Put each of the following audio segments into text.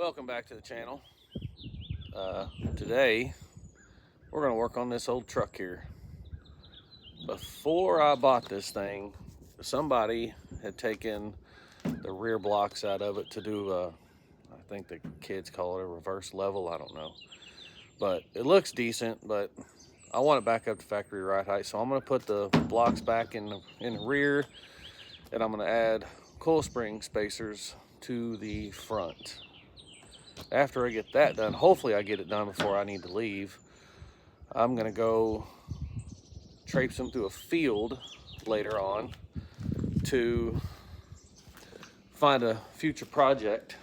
Welcome back to the channel. Today we're going to work on this old truck here. Before I bought this thing, somebody had taken the rear blocks out of it to do I think the kids call it a reverse level, I don't know. But it looks decent, but I want it back up to factory ride height. So I'm going to put the blocks back in the rear, and I'm going to add coil spring spacers to the front. After I get that done, hopefully I get it done before I need to leave, I'm gonna go traipse them through a field later on to find a future project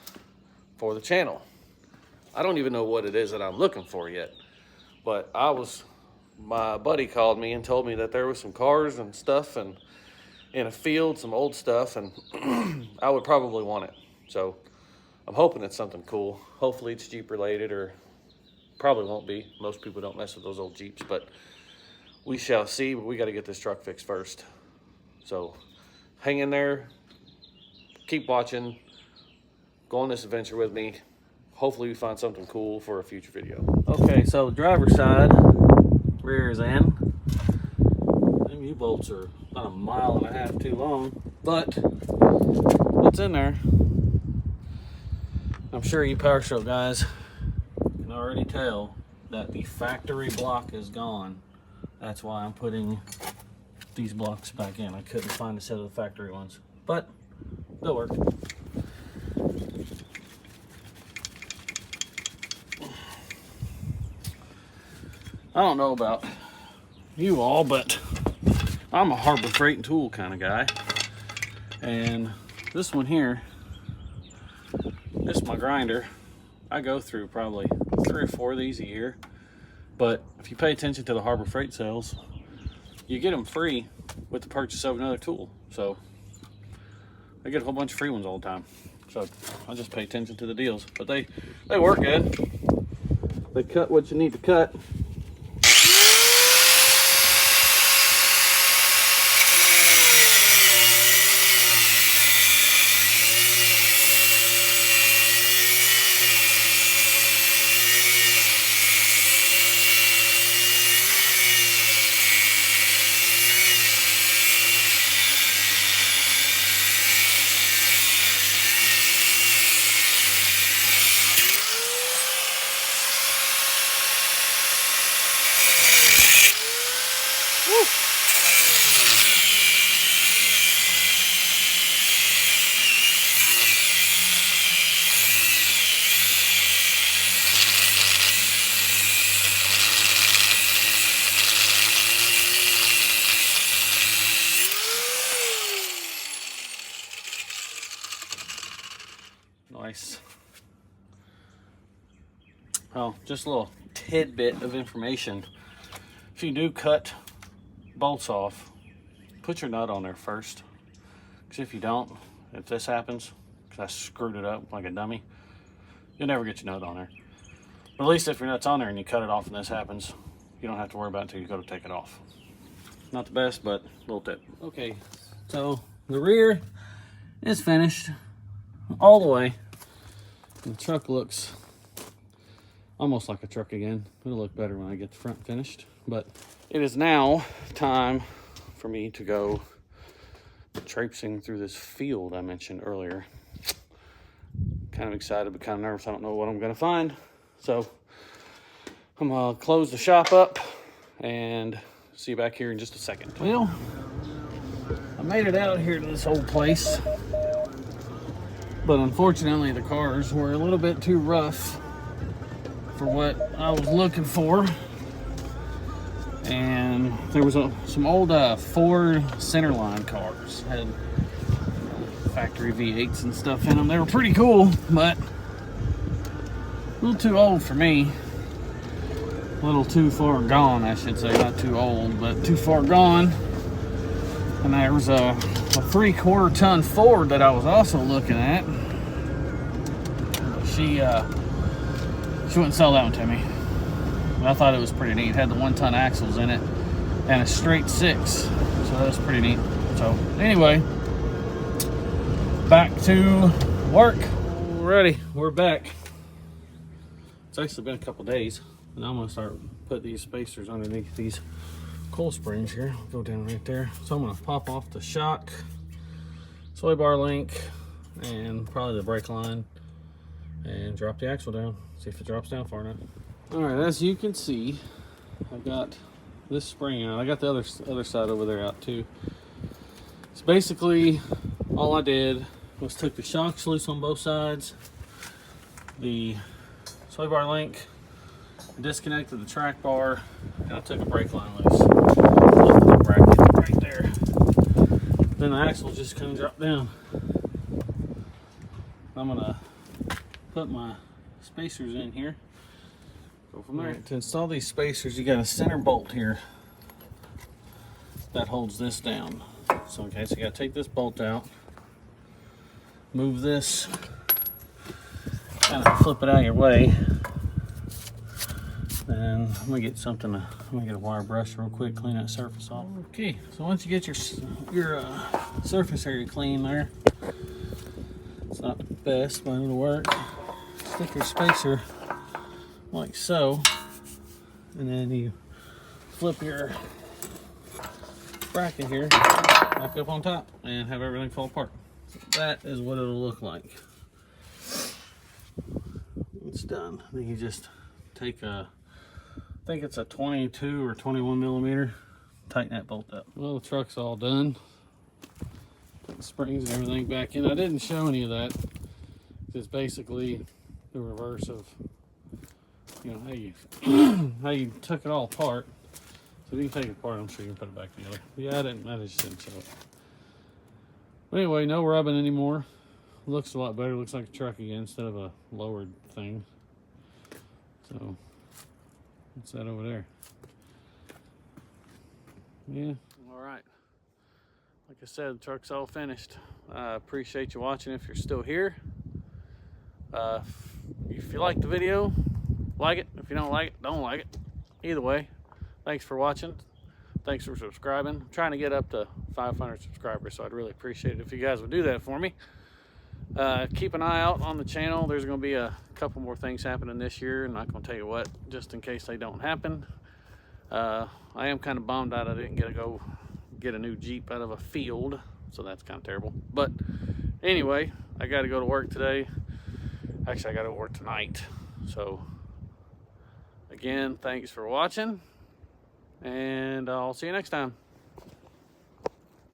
for the channel. I don't even know what it is that I'm looking for yet, but my buddy called me and told me that there was some cars and stuff and in a field, some old stuff, and I would probably want it. So I'm hoping it's something cool. Hopefully it's Jeep related, or probably won't be. Most people don't mess with those old Jeeps, but we shall see. But we got to get this truck fixed first. So hang in there, keep watching, go on this adventure with me. Hopefully we find something cool for a future video. Okay, so driver's side, rear is in. Them U-bolts are about 1.5 miles too long, but it's in there. I'm sure you power stroke guys can already tell that the factory block is gone. That's why I'm putting these blocks back in. I couldn't find a set of the factory ones, but they'll work. I don't know about you all, but I'm a Harbor Freight and tool kind of guy. And this one here, this is my grinder. I go through probably 3 or 4 of these a year, but if you pay attention to the Harbor Freight sales, you get them free with the purchase of another tool. So I get a whole bunch of free ones all the time. So I just pay attention to the deals, but they work good. They cut what you need to cut. Nice. Oh, just a little tidbit of information. If you do cut bolts off, put your nut on there first. Because if you don't, if this happens, because I screwed it up like a dummy, you'll never get your nut on there. But at least if your nut's on there and you cut it off and this happens, you don't have to worry about it until you go to take it off. Not the best, but a little tip. Okay, so the rear is finished all the way. The truck looks almost like a truck again. It'll look better when I get the front finished. But it is now time for me to go traipsing through this field I mentioned earlier. Kind of excited, but kind of nervous. I don't know what I'm going to find. So I'm going to close the shop up and see you back here in just a second. Well, I made it out here to this old place, but unfortunately the cars were a little bit too rough for what I was looking for. And there was some old Ford Centerline cars. Had factory V8s and stuff in them. They were pretty cool, but a little too old for me. A little too far gone, I should say. Not too old, but too far gone. And there was a 3/4 ton Ford that I was also looking at. She wouldn't sell that one to me. I thought it was pretty neat. It had the 1-ton axles in it and a straight 6. So that was pretty neat. So anyway, back to work. Alrighty, we're back. It's actually been a couple days, and I'm gonna start put these spacers underneath these coil springs here. Go down right there. So I'm gonna pop off the shock, sway bar link, and probably the brake line, and drop the axle down. See if it drops down far enough. All right, as you can see, I've got this spring out. I got the other side over there out too. So basically, all I did was took the shocks loose on both sides, the sway bar link, disconnected the track bar, and I took a brake line loose. Lifted the bracket right there. Then the axle just kind of dropped down. I'm gonna put my spacers in here. Go from there. Right, to install these spacers, you got a center bolt here that holds this down. So okay, so you gotta take this bolt out, move this, kind of flip it out of your way. And I'm gonna get something. I'm gonna get a wire brush real quick, clean that surface off. Okay, so once you get your surface area clean there, it's not the best, but it'll work. Stick your spacer like so, and then you flip your bracket here back up on top and have everything fall apart. So that is what it'll look like. It's done. Then you just take a, I think it's a 22 or 21 millimeter, tighten that bolt up. Well, the truck's all done. Put the springs and everything back in. I didn't show any of that. It's basically the reverse of, you know, how you took it all apart. So if you can take it apart, I'm sure you can put it back together. But yeah, I just didn't show it. But anyway, no rubbing anymore. Looks a lot better. Looks like a truck again instead of a lowered thing. So what's that over there? Yeah. All right. Like I said, the truck's all finished. I appreciate you watching if you're still here. If you like the video, like it. If you don't like it, don't like it. Either way, thanks for watching. Thanks for subscribing. I'm trying to get up to 500 subscribers, so I'd really appreciate it if you guys would do that for me. Keep an eye out on the channel. There's going to be a couple more things happening this year. I'm not going to tell you what, just in case they don't happen. I am kind of bummed out I didn't get to go get a new Jeep out of a field, so that's kind of terrible. But anyway, I got to go to work today. Actually, I got to work tonight. So again, thanks for watching, and I'll see you next time.